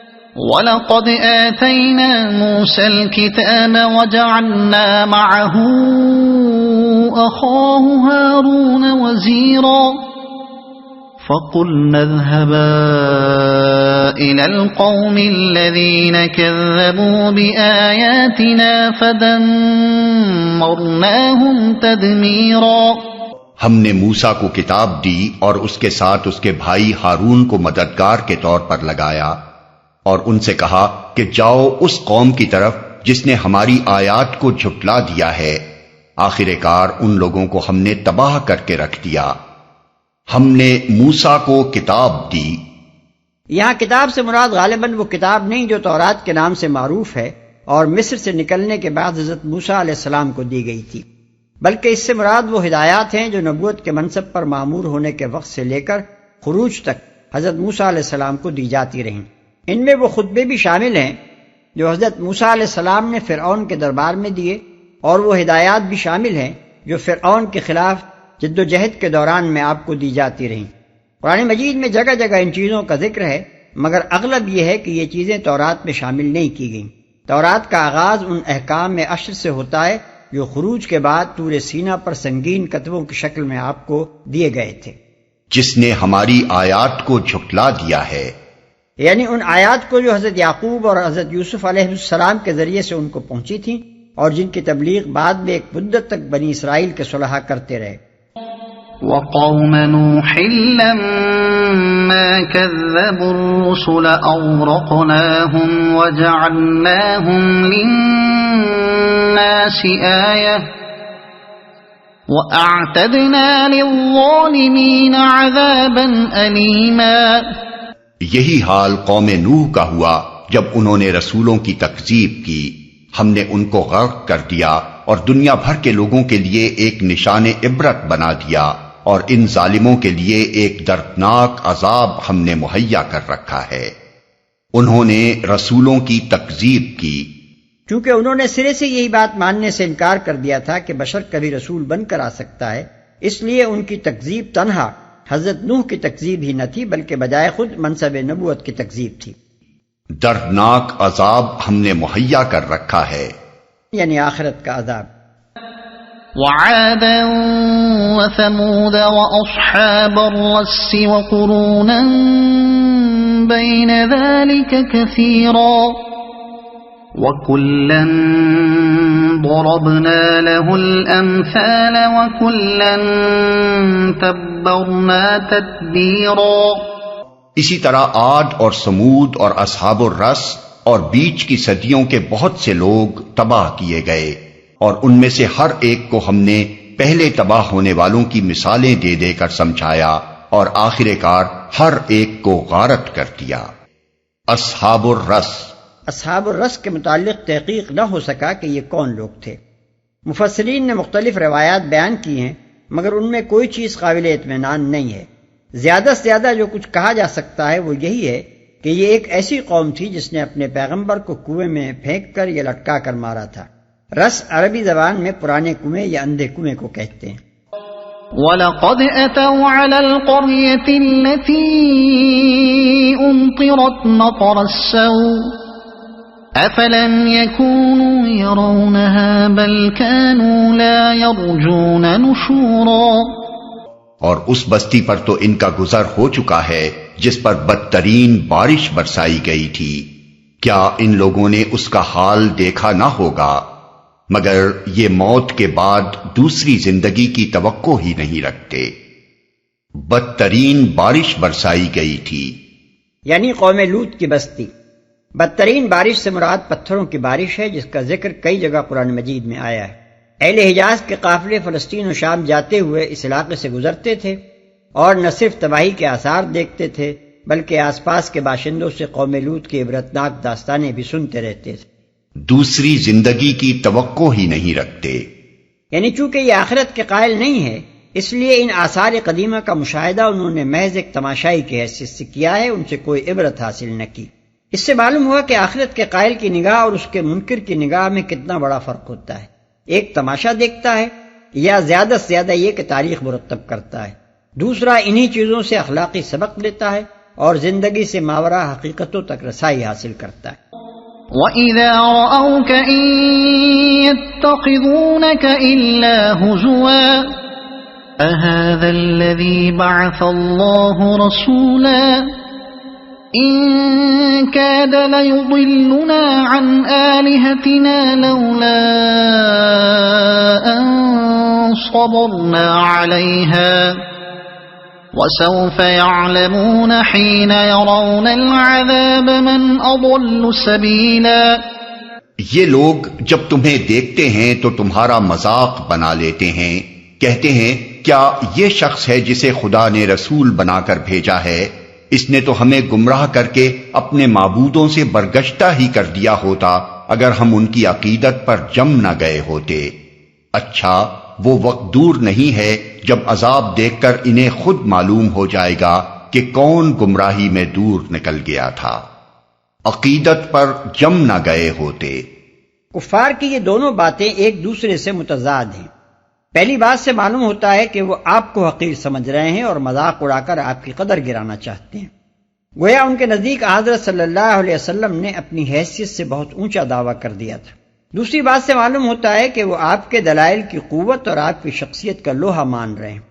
وَلَقَدْ آتَيْنَا مُوسَى الْكِتَابَ وَجَعَلْنَا مَعَهُ أَخَاهُ هَارُونَ وَزِيرًا فَقُلْنَا اذْهَبَا إِلَى الْقَوْمِ الَّذِينَ كَذَّبُوا بِآيَاتِنَا فَدَمَّرْنَاهُمْ تَدْمِيرًا۔ ہم نے موسیٰ کو کتاب دی اور اس کے ساتھ اس کے بھائی ہارون کو مددگار کے طور پر لگایا، اور ان سے کہا کہ جاؤ اس قوم کی طرف جس نے ہماری آیات کو جھٹلا دیا ہے، آخر کار ان لوگوں کو ہم نے تباہ کر کے رکھ دیا۔ ہم نے موسیٰ کو کتاب دی۔ یہاں کتاب سے مراد غالباً وہ کتاب نہیں جو تورات کے نام سے معروف ہے اور مصر سے نکلنے کے بعد حضرت موسیٰ علیہ السلام کو دی گئی تھی، بلکہ اس سے مراد وہ ہدایات ہیں جو نبوت کے منصب پر مامور ہونے کے وقت سے لے کر خروج تک حضرت موسیٰ علیہ السلام کو دی جاتی رہیں۔ ان میں وہ خطبے بھی شامل ہیں جو حضرت موسیٰ علیہ السلام نے فرعون کے دربار میں دیے، اور وہ ہدایات بھی شامل ہیں جو فرعون کے خلاف جد و جہد کے دوران میں آپ کو دی جاتی رہیں۔ قرآن مجید میں جگہ جگہ ان چیزوں کا ذکر ہے، مگر اغلب یہ ہے کہ یہ چیزیں تورات میں شامل نہیں کی گئیں۔ تورات کا آغاز ان احکام میں عشر سے ہوتا ہے جو خروج کے بعد طور سینا پر سنگین کتبوں کی شکل میں آپ کو دیے گئے تھے۔ جس نے ہماری آیات کو جھٹلا دیا ہے، یعنی ان آیات کو جو حضرت یعقوب اور حضرت یوسف علیہ السلام کے ذریعے سے ان کو پہنچی تھیں اور جن کی تبلیغ بعد میں ایک مدت تک بنی اسرائیل کے صلحاء کرتے رہے۔ وَقَوْمَ نُوحٍ لَمَّا كَذَّبُوا الرُّسُلَ أَغْرَقْنَاهُمْ وَجَعَلْنَاهُمْ لِلنَّاسِ آيَةً وَأَعْتَدْنَا لِلظَّالِمِينَ عَذَابًا أَلِيمًا۔ یہی حال قوم نوح کا ہوا جب انہوں نے رسولوں کی تکذیب کی، ہم نے ان کو غرق کر دیا اور دنیا بھر کے لوگوں کے لیے ایک نشان عبرت بنا دیا، اور ان ظالموں کے لیے ایک دردناک عذاب ہم نے مہیا کر رکھا ہے۔ انہوں نے رسولوں کی تکذیب کی، چونکہ انہوں نے سرے سے یہی بات ماننے سے انکار کر دیا تھا کہ بشر کبھی رسول بن کر آ سکتا ہے، اس لیے ان کی تکذیب تنہا حضرت نوح کی تکذیب ہی نہ تھی بلکہ بجائے خود منصب نبوت کی تکذیب تھی۔ دردناک عذاب ہم نے مہیا کر رکھا ہے، یعنی آخرت کا عذاب۔ وعادا وثمود واصحاب الرس وقرونا بين ذلك كثيرا وكلا ضربنا له الامثال وكلا تبرنا تتبيرا۔ اسی طرح عاد اور سمود اور اصحاب الرس اور بیچ کی صدیوں کے بہت سے لوگ تباہ کیے گئے، اور ان میں سے ہر ایک کو ہم نے پہلے تباہ ہونے والوں کی مثالیں دے دے کر سمجھایا، اور آخر کار ہر ایک کو غارت کر دیا۔ اصحاب الرس کے متعلق تحقیق نہ ہو سکا کہ یہ کون لوگ تھے۔ مفسرین نے مختلف روایات بیان کی ہیں، مگر ان میں کوئی چیز قابل اطمینان نہیں ہے۔ زیادہ سے زیادہ جو کچھ کہا جا سکتا ہے وہ یہی ہے کہ یہ ایک ایسی قوم تھی جس نے اپنے پیغمبر کو کنویں میں پھینک کر یا لٹکا کر مارا تھا۔ رس عربی زبان میں پرانے کنویں یا اندھے کنویں کو کہتے ہیں۔ وَلَقَدْ أَتَوْا عَلَى الْقَرْيَةِ الَّتِي أُمْطِرَتْ مَطَرَ السَّوْءِ أَفَلَمْ يَكُونُوا يَرَوْنَهَا بَلْ كَانُوا لَا يَرْجُونَ نُشُورًا۔ اور اس بستی پر تو ان کا گزر ہو چکا ہے جس پر بدترین بارش برسائی گئی تھی، کیا ان لوگوں نے اس کا حال دیکھا نہ ہوگا؟ مگر یہ موت کے بعد دوسری زندگی کی توقع ہی نہیں رکھتے۔ بدترین بارش برسائی گئی تھی، یعنی قوم لوط کی بستی۔ بدترین بارش سے مراد پتھروں کی بارش ہے، جس کا ذکر کئی جگہ قرآن مجید میں آیا ہے۔ اہل حجاز کے قافلے فلسطین و شام جاتے ہوئے اس علاقے سے گزرتے تھے، اور نہ صرف تباہی کے آثار دیکھتے تھے بلکہ آس پاس کے باشندوں سے قوم لوط کی عبرتناک داستانیں بھی سنتے رہتے تھے۔ دوسری زندگی کی توقع ہی نہیں رکھتے، یعنی چونکہ یہ آخرت کے قائل نہیں ہے، اس لیے ان آثار قدیمہ کا مشاہدہ انہوں نے محض ایک تماشائی کی حیثیت سے کیا ہے، ان سے کوئی عبرت حاصل نہ کی۔ اس سے معلوم ہوا کہ آخرت کے قائل کی نگاہ اور اس کے منکر کی نگاہ میں کتنا بڑا فرق ہوتا ہے۔ ایک تماشا دیکھتا ہے یا زیادہ سے زیادہ یہ کہ تاریخ مرتب کرتا ہے، دوسرا انہی چیزوں سے اخلاقی سبق لیتا ہے اور زندگی سے ماورا حقیقتوں تک رسائی حاصل کرتا ہے۔ وَإِذَا رَأَوْكَ إِن يَتَّخِذُونَكَ إِلَّا هُزُوًا أَهَذَا الَّذِي بَعَثَ اللَّهُ رَسُولًا إِن كَادَ لَيُضِلُّنَا عَنْ آلِهَتِنَا لَوْلَا أَن صَبَرْنَا عَلَيْهَا وَسَوْفَ يَعْلَمُونَ حِينَ يَرَوْنَ الْعَذَابَ مَنْ أَضَلُّ سَبِيلًا۔ یہ لوگ جب تمہیں دیکھتے ہیں تو تمہارا مذاق بنا لیتے ہیں، کہتے ہیں کیا یہ شخص ہے جسے خدا نے رسول بنا کر بھیجا ہے؟ اس نے تو ہمیں گمراہ کر کے اپنے معبودوں سے برگشتہ ہی کر دیا ہوتا اگر ہم ان کی عقیدت پر جم نہ گئے ہوتے۔ اچھا وہ وقت دور نہیں ہے جب عذاب دیکھ کر انہیں خود معلوم ہو جائے گا کہ کون گمراہی میں دور نکل گیا تھا، عقیدت پر جم نہ گئے ہوتے۔ کفار کی یہ دونوں باتیں ایک دوسرے سے متضاد ہیں۔ پہلی بات سے معلوم ہوتا ہے کہ وہ آپ کو حقیر سمجھ رہے ہیں اور مذاق اڑا کر آپ کی قدر گرانا چاہتے ہیں، گویا ان کے نزدیک حضرت صلی اللہ علیہ وسلم نے اپنی حیثیت سے بہت اونچا دعویٰ کر دیا تھا۔ دوسری بات سے معلوم ہوتا ہے کہ وہ آپ کے دلائل کی قوت اور آپ کی شخصیت کا لوہا مان رہے ہیں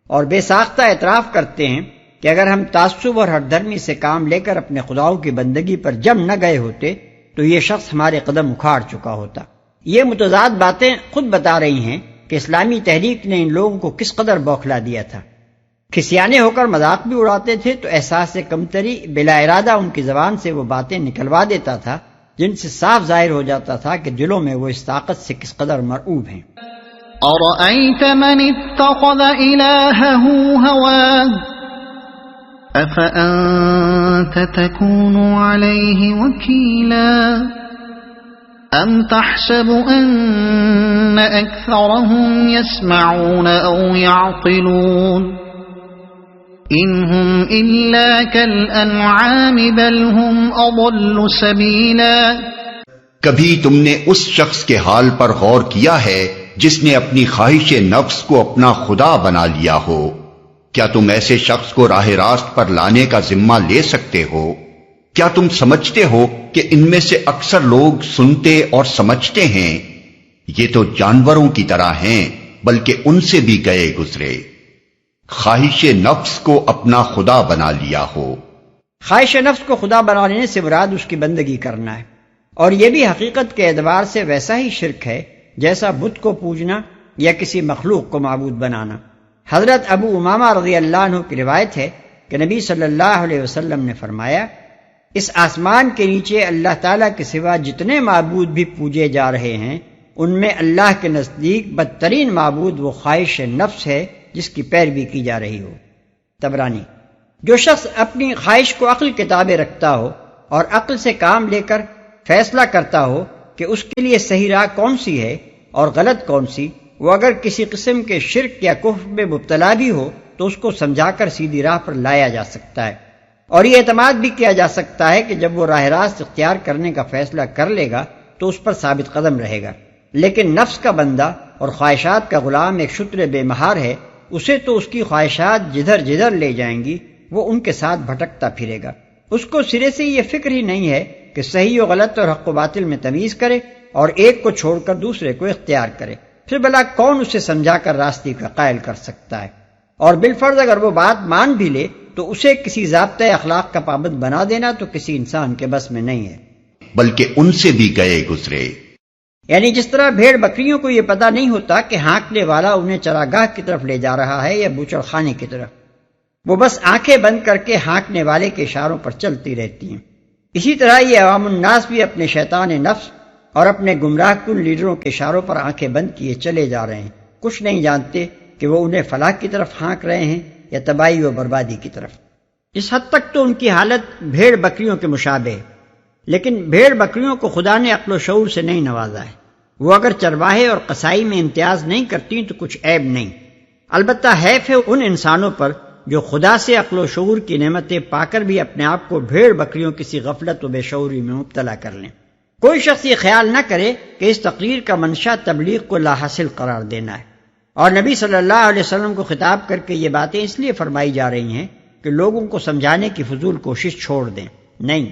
اور بے ساختہ اعتراف کرتے ہیں کہ اگر ہم تعصب اور ہٹ دھرمی سے کام لے کر اپنے خداؤں کی بندگی پر جم نہ گئے ہوتے تو یہ شخص ہمارے قدم اکھاڑ چکا ہوتا۔ یہ متضاد باتیں خود بتا رہی ہیں کہ اسلامی تحریک نے ان لوگوں کو کس قدر بوکھلا دیا تھا۔ کھسیانے ہو کر مذاق بھی اڑاتے تھے تو احساس کمتری بلا ارادہ ان کی زبان سے وہ باتیں نکلوا دیتا تھا جن سے صاف ظاہر ہو جاتا تھا کہ دلوں میں وہ اس طاقت سے کس قدر مرعوب ہیں۔ أَرَأَيْتَ مَنِ اتَّخَذَ إِلَٰهَهُ هَوَاهُ أَفَأَنتَ تَكُونُ عَلَيْهِ وَكِيلًا أَمْ تَحْسَبُ أَنَّ أَكْثَرَهُمْ يَسْمَعُونَ أَوْ يَعْقِلُونَ إِنْ هُمْ إِلَّا كَالْأَنْعَامِ بَلْ هُمْ أَضَلُّ سَبِيلًا۔ کبھی تم نے اس شخص کے حال پر غور کیا ہے جس نے اپنی خواہش نفس کو اپنا خدا بنا لیا ہو؟ کیا تم ایسے شخص کو راہ راست پر لانے کا ذمہ لے سکتے ہو؟ کیا تم سمجھتے ہو کہ ان میں سے اکثر لوگ سنتے اور سمجھتے ہیں؟ یہ تو جانوروں کی طرح ہیں بلکہ ان سے بھی گئے گزرے۔ خواہش نفس کو اپنا خدا بنا لیا ہو۔ خواہش نفس کو خدا بنا لینے سے مراد اس کی بندگی کرنا ہے، اور یہ بھی حقیقت کے اعتبار سے ویسا ہی شرک ہے جیسا بت کو پوجنا یا کسی مخلوق کو معبود بنانا۔ حضرت ابو امامہ رضی اللہ عنہ کی روایت ہے کہ نبی صلی اللہ علیہ وسلم نے فرمایا، اس آسمان کے نیچے اللہ تعالیٰ کے سوا جتنے معبود بھی پوجے جا رہے ہیں ان میں اللہ کے نزدیک بدترین معبود وہ خواہش نفس ہے جس کی پیروی کی جا رہی ہو۔ طبرانی۔ جو شخص اپنی خواہش کو عقل کے تابع رکھتا ہو اور عقل سے کام لے کر فیصلہ کرتا ہو کہ اس کے لیے صحیح راہ کون سی ہے اور غلط کون سی، وہ اگر کسی قسم کے شرک یا کفر میں مبتلا بھی ہو تو اس کو سمجھا کر سیدھی راہ پر لایا جا سکتا ہے، اور یہ اعتماد بھی کیا جا سکتا ہے کہ جب وہ راہ راست اختیار کرنے کا فیصلہ کر لے گا تو اس پر ثابت قدم رہے گا۔ لیکن نفس کا بندہ اور خواہشات کا غلام ایک شتر بے مہار ہے، اسے تو اس کی خواہشات جدھر جدھر لے جائیں گی، وہ ان کے ساتھ بھٹکتا پھرے گا۔ اس کو سرے سے یہ فکر ہی نہیں ہے کہ صحیح و غلط اور حق و باطل میں تمیز کرے اور ایک کو چھوڑ کر دوسرے کو اختیار کرے، پھر بھلا کون اسے سمجھا کر راستے کا قائل کر سکتا ہے؟ اور بالفرض اگر وہ بات مان بھی لے تو اسے کسی ضابطۂ اخلاق کا پابند بنا دینا تو کسی انسان کے بس میں نہیں ہے، بلکہ ان سے بھی گئے گزرے۔ یعنی جس طرح بھیڑ بکریوں کو یہ پتہ نہیں ہوتا کہ ہانکنے والا انہیں چراگاہ کی طرف لے جا رہا ہے یا بوچڑ خانے کی طرف، وہ بس آنکھیں بند کر کے ہانکنے والے کے اشاروں پر چلتی رہتی ہیں، اسی طرح یہ عوام الناس بھی اپنے شیطان نفس اور اپنے گمراہ کن لیڈروں کے اشاروں پر آنکھیں بند کیے چلے جا رہے ہیں، کچھ نہیں جانتے کہ وہ انہیں فلاح کی طرف ہانک رہے ہیں یا تباہی و بربادی کی طرف۔ اس حد تک تو ان کی حالت بھیڑ بکریوں کے مشابہ ہے، لیکن بھیڑ بکریوں کو خدا نے عقل و شعور سے نہیں نوازا ہے، وہ اگر چرواہے اور قصائی میں امتیاز نہیں کرتی تو کچھ عیب نہیں، البتہ حیف ہے ان انسانوں پر جو خدا سے عقل و شعور کی نعمتیں پا کر بھی اپنے آپ کو بھیڑ بکریوں کسی غفلت و بے شعوری میں مبتلا کر لیں۔ کوئی شخص یہ خیال نہ کرے کہ اس تقریر کا منشا تبلیغ کو لا حاصل قرار دینا ہے، اور نبی صلی اللہ علیہ وسلم کو خطاب کر کے یہ باتیں اس لیے فرمائی جا رہی ہیں کہ لوگوں کو سمجھانے کی فضول کوشش چھوڑ دیں، نہیں،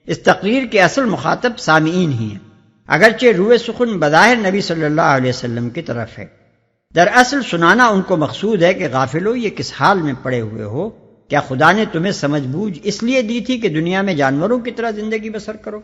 اس تقریر کے اصل مخاطب سامعین ہی ہیں، اگرچہ روئے سخن بظاہر نبی صلی اللہ علیہ وسلم کی طرف ہے۔ دراصل سنانا ان کو مقصود ہے کہ غافلو، یہ کس حال میں پڑے ہوئے ہو؟ کیا خدا نے تمہیں سمجھ بوجھ اس لیے دی تھی کہ دنیا میں جانوروں کی طرح زندگی بسر کرو؟